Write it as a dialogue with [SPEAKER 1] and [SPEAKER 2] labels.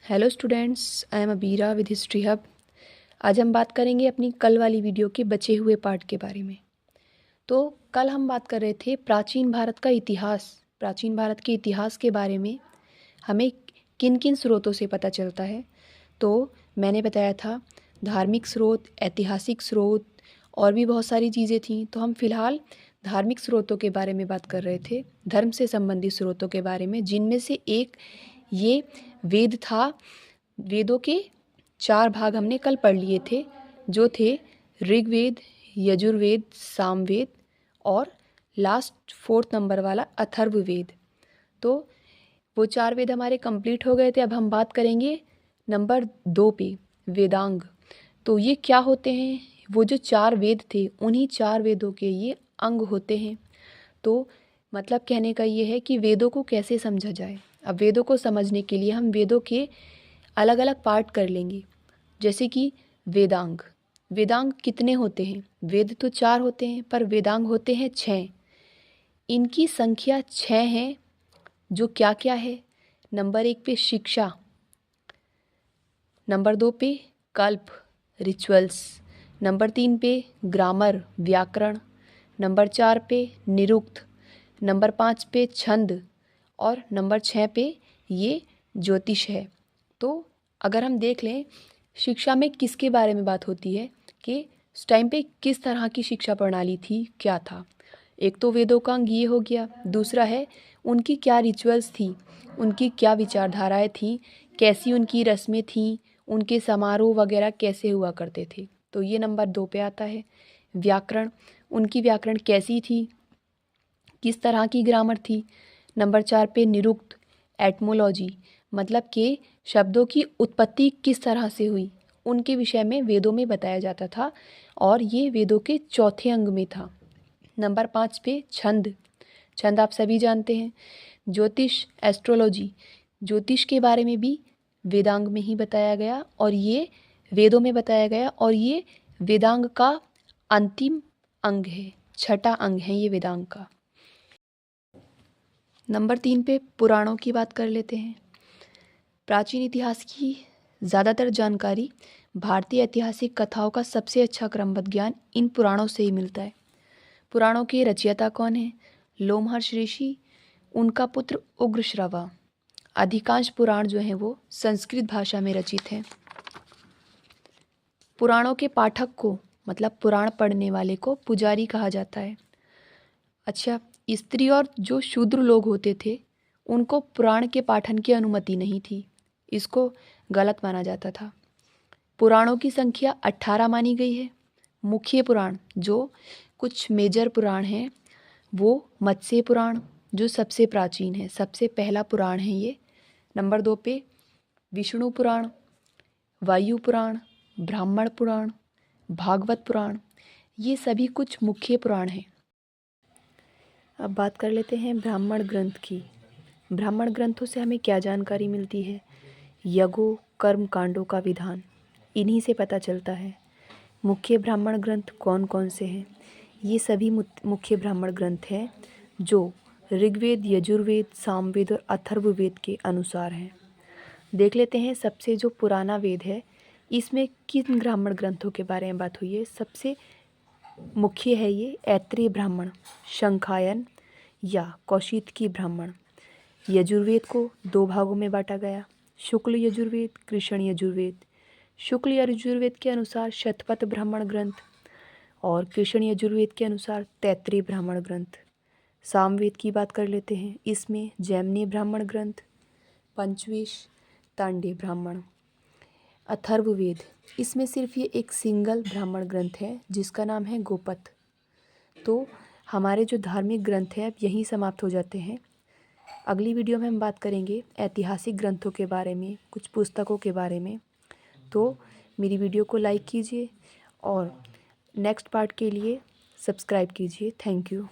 [SPEAKER 1] Hello students, I am Abira with history hub. आज हम बात करेंगे अपनी कल वाली वीडियो के बचे हुए पार्ट के बारे में। तो कल हम बात कर रहे थे प्राचीन भारत का इतिहास। प्राचीन भारत के इतिहास के बारे में हमें किन किन स्रोतों से पता चलता है। तो मैंने बताया था धार्मिक स्रोत, ऐतिहासिक स्रोत और भी बहुत सारी चीज़ें थीं। तो हम फिलहाल धार्मिक स्रोतों के बारे में बात कर रहे थे, धर्म से संबंधित स्रोतों के बारे में, जिनमें से एक ये वेद था। वेदों के 4 भाग हमने कल पढ़ लिए थे, जो थे ऋग्वेद, यजुर्वेद, सामवेद और लास्ट 4th नंबर वाला अथर्ववेद। तो वो 4 वेद हमारे कंप्लीट हो गए थे। अब हम बात करेंगे नंबर 2 पे, वेदांग। तो ये क्या होते हैं? वो जो 4 वेद थे, उन्हीं 4 वेदों के ये अंग होते हैं। तो मतलब कहने का ये है कि वेदों को कैसे समझा जाए। अब वेदों को समझने के लिए हम वेदों के अलग अलग पार्ट कर लेंगे, जैसे कि वेदांग। वेदांग कितने होते हैं? वेद तो 4 होते हैं, पर वेदांग होते हैं 6। इनकी संख्या 6 है। जो क्या क्या है? नंबर 1 पे शिक्षा, नंबर 2 पे कल्प, रिचुअल्स, नंबर 3 पे ग्रामर, व्याकरण, नंबर 4 पे निरुक्त, नंबर 5 पे छंद और नंबर 6 पे ये ज्योतिष है। तो अगर हम देख लें शिक्षा में किसके बारे में बात होती है कि उस टाइम पे किस तरह की शिक्षा प्रणाली थी, क्या था। एक तो वेदों का अंग ये हो गया, दूसरा है उनकी क्या रिचुअल्स थी, उनकी क्या विचारधाराएं थी, कैसी उनकी रस्में थीं, उनके समारोह वगैरह कैसे हुआ करते थे। तो ये नंबर 2 पे आता है। व्याकरण, उनकी व्याकरण कैसी थी, किस तरह की ग्रामर थी। नंबर 4 पे निरुक्त, एटमोलॉजी, मतलब कि शब्दों की उत्पत्ति किस तरह से हुई, उनके विषय में वेदों में बताया जाता था और ये वेदों के चौथे अंग में था। नंबर 5 पे छंद। छंद आप सभी जानते हैं। ज्योतिष, एस्ट्रोलॉजी, ज्योतिष के बारे में भी वेदांग में ही बताया गया और ये वेदों में बताया गया और ये वेदांग का अंतिम अंग है, छठा अंग है ये वेदांग का। नंबर 3 पे पुराणों की बात कर लेते हैं। प्राचीन इतिहास की ज़्यादातर जानकारी, भारतीय ऐतिहासिक कथाओं का सबसे अच्छा क्रमबद्ध ज्ञान इन पुराणों से ही मिलता है। पुराणों के रचयिता कौन है? लोमहर्ष ऋषि, उनका पुत्र उग्रश्रवा। अधिकांश पुराण जो हैं वो संस्कृत भाषा में रचित हैं। पुराणों के पाठक को, मतलब पुराण पढ़ने वाले को, पुजारी कहा जाता है। अच्छा, स्त्री और जो शूद्र लोग होते थे उनको पुराण के पाठन की अनुमति नहीं थी, इसको गलत माना जाता था। पुराणों की संख्या 18 मानी गई है। मुख्य पुराण, जो कुछ मेजर पुराण हैं, वो मत्स्य पुराण जो सबसे प्राचीन है, सबसे पहला पुराण है ये। नंबर 2 पे विष्णु पुराण, वायु पुराण, ब्राह्मण पुराण, भागवत पुराण, ये सभी कुछ मुख्य पुराण हैं। अब बात कर लेते हैं ब्राह्मण ग्रंथ की। ब्राह्मण ग्रंथों से हमें क्या जानकारी मिलती है? यज्ञों, कर्म कांडों का विधान इन्हीं से पता चलता है। मुख्य ब्राह्मण ग्रंथ कौन कौन से हैं? ये सभी मुख्य ब्राह्मण ग्रंथ हैं जो ऋग्वेद, यजुर्वेद, सामवेद और अथर्ववेद के अनुसार हैं। देख लेते हैं सबसे जो पुराना वेद है, इसमें किन ब्राह्मण ग्रंथों के बारे में बात हुई है। सबसे मुख्य है ये ऐत्रेय ब्राह्मण, शंखायन या कौशिकी ब्राह्मण। यजुर्वेद को 2 भागों में बांटा गया, शुक्ल यजुर्वेद, कृष्ण यजुर्वेद। शुक्ल यजुर्वेद के अनुसार शतपथ ब्राह्मण ग्रंथ और कृष्ण यजुर्वेद के अनुसार तैत्रीय ब्राह्मण ग्रंथ। सामवेद की बात कर लेते हैं, इसमें जैमिनी ब्राह्मण ग्रंथ, पंचविश, तांडे ब्राह्मण। अथर्ववेद, इसमें सिर्फ ये एक सिंगल ब्राह्मण ग्रंथ है जिसका नाम है गोपथ। तो हमारे जो धार्मिक ग्रंथ हैं अब यहीं समाप्त हो जाते हैं। अगली वीडियो में हम बात करेंगे ऐतिहासिक ग्रंथों के बारे में, कुछ पुस्तकों के बारे में। तो मेरी वीडियो को लाइक कीजिए और नेक्स्ट पार्ट के लिए सब्सक्राइब कीजिए। Thank you.